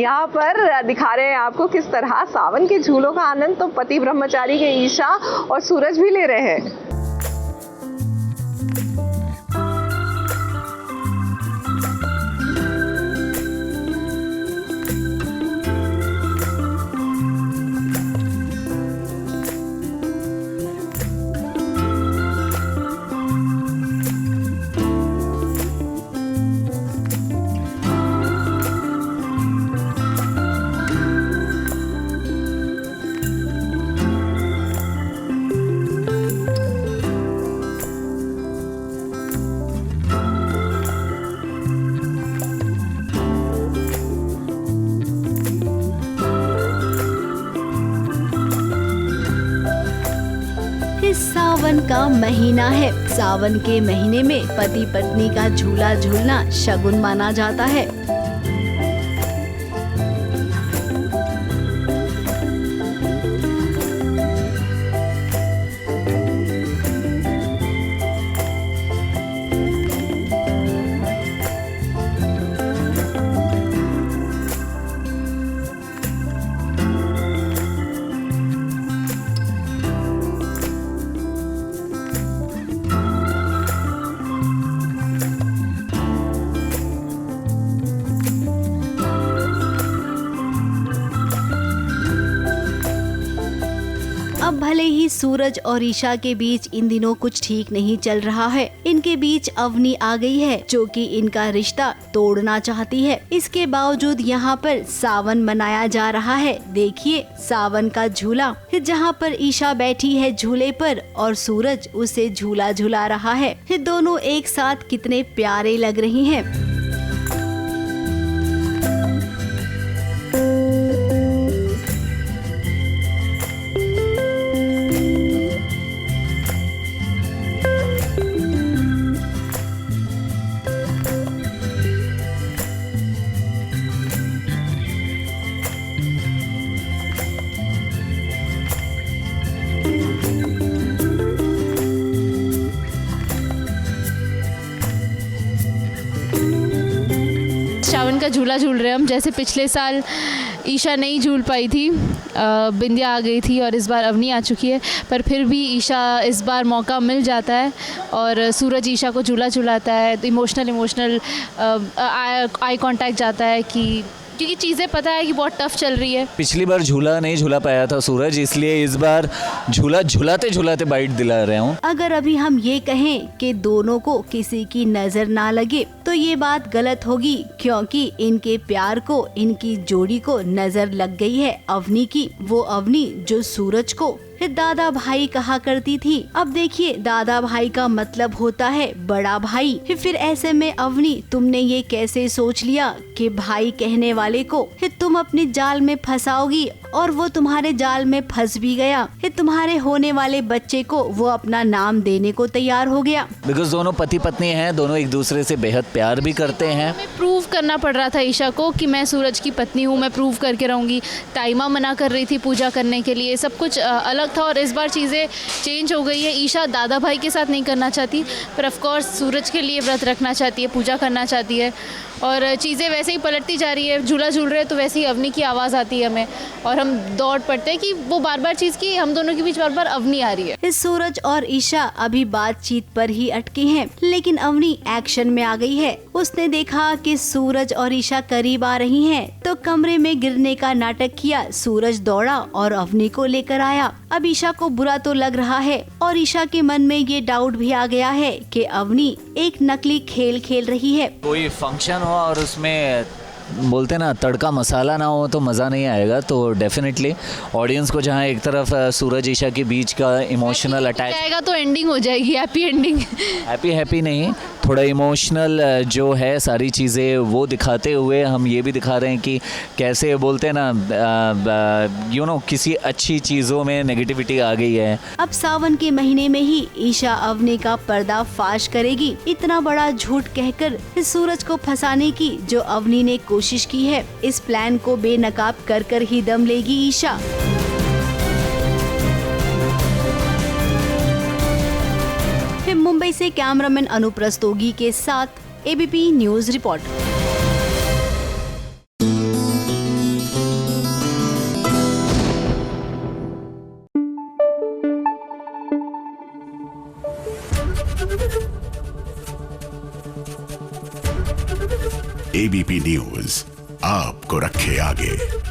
यहाँ पर दिखा रहे हैं आपको किस तरह सावन के झूलों का आनंद तो पति ब्रह्मचारी के ईशा और सूरज भी ले रहे हैं। सावन का महीना है। सावन के महीने में पति पत्नी का झूला झूलना शगुन माना जाता है। अब भले ही सूरज और ईशा के बीच इन दिनों कुछ ठीक नहीं चल रहा है, इनके बीच अवनी आ गई है जो कि इनका रिश्ता तोड़ना चाहती है। इसके बावजूद यहाँ पर सावन मनाया जा रहा है। देखिए सावन का झूला, जहाँ पर ईशा बैठी है झूले पर और सूरज उसे झूला झूला रहा है। दोनों एक साथ कितने प्यारे लग रही हैं। सावन का झूला झूल रहे हैं हम। जैसे पिछले साल ईशा नहीं झूल पाई थी, बिंदिया आ गई थी और इस बार अवनी आ चुकी है, पर फिर भी ईशा इस बार मौका मिल जाता है और सूरज ईशा को झूला झुलाता है। तो इमोशनल आई कांटेक्ट जाता है क्योंकि चीज़ें पता है कि बहुत टफ चल रही है। पिछली बार झूला नहीं झूला पाया था सूरज, इसलिए इस बार झूला झुलाते झुलाते बाइट दिला रहे हूँ। अगर अभी हम ये कहें कि दोनों को किसी की नजर ना लगे तो ये बात गलत होगी, क्योंकि इनके प्यार को, इनकी जोड़ी को नजर लग गई है अवनी की। वो अवनी जो सूरज को दादा भाई कहा करती थी। अब देखिए दादा भाई का मतलब होता है बड़ा भाई। फिर ऐसे में अवनी तुमने ये कैसे सोच लिया कि भाई कहने वाले को तुम अपने जाल में फंसाओगी और वो तुम्हारे जाल में फंस भी गया। तुम्हारे होने वाले बच्चे को वो अपना नाम देने को तैयार हो गया। बिकॉज दोनों पति पत्नी हैं, दोनों एक दूसरे से बेहद प्यार भी करते हैं। प्रूव करना पड़ रहा था ईशा को कि मैं सूरज की पत्नी हूँ, मैं प्रूव करके रहूँगी। टाइमा मना कर रही थी पूजा करने के लिए, सब कुछ अलग था और इस बार चीज़ें चेंज हो गई है। ईशा दादा भाई के साथ नहीं करना चाहती, पर ऑफ कोर्स सूरज के लिए व्रत रखना चाहती है, पूजा करना चाहती है और चीज़ें वैसे ही पलटती जा रही है। झूला झूल रहे हैं तो वैसे ही अवनी की आवाज़ आती है हमें और हम दौड़ पड़ते हैं कि वो बार बार चीज़ की हम दोनों के बीच बार बार अवनी आ रही है। इस सूरज और ईशा अभी बातचीत पर ही अटके हैं, लेकिन अवनी एक्शन में आ गई है। उसने देखा कि सूरज और ईशा करीब आ रही हैं, तो कमरे में गिरने का नाटक किया। सूरज दौड़ा और अवनी को लेकर आया। अब ईशा को बुरा तो लग रहा है और ईशा के मन में ये डाउट भी आ गया है कि अवनी एक नकली खेल खेल रही है। कोई फंक्शन हो और उसमें बोलते ना तड़का मसाला ना हो तो मज़ा नहीं आएगा। तो डेफिनेटली ऑडियंस को जहाँ एक तरफ सूरज ईशा के बीच का इमोशनल अटैच आएगा तो एंडिंग हो जाएगी हैप्पी एंडिंग। हैप्पी नहीं, थोड़ा इमोशनल जो है सारी चीज़ें वो दिखाते हुए हम ये भी दिखा रहे हैं कि कैसे बोलते हैं ना किसी अच्छी चीज़ों में नेगेटिविटी आ गई है। अब सावन के महीने में ही ईशा अवनी का पर्दा फाश करेगी। इतना बड़ा झूठ कहकर सूरज को फंसाने की जो अवनी ने कोशिश की है, इस प्लान को बेनकाब कर ही दम लेगी ईशा। मुंबई से कैमरामैन अनुप रस्तोगी के साथ ABP news report. ABP news आपको रखे आगे।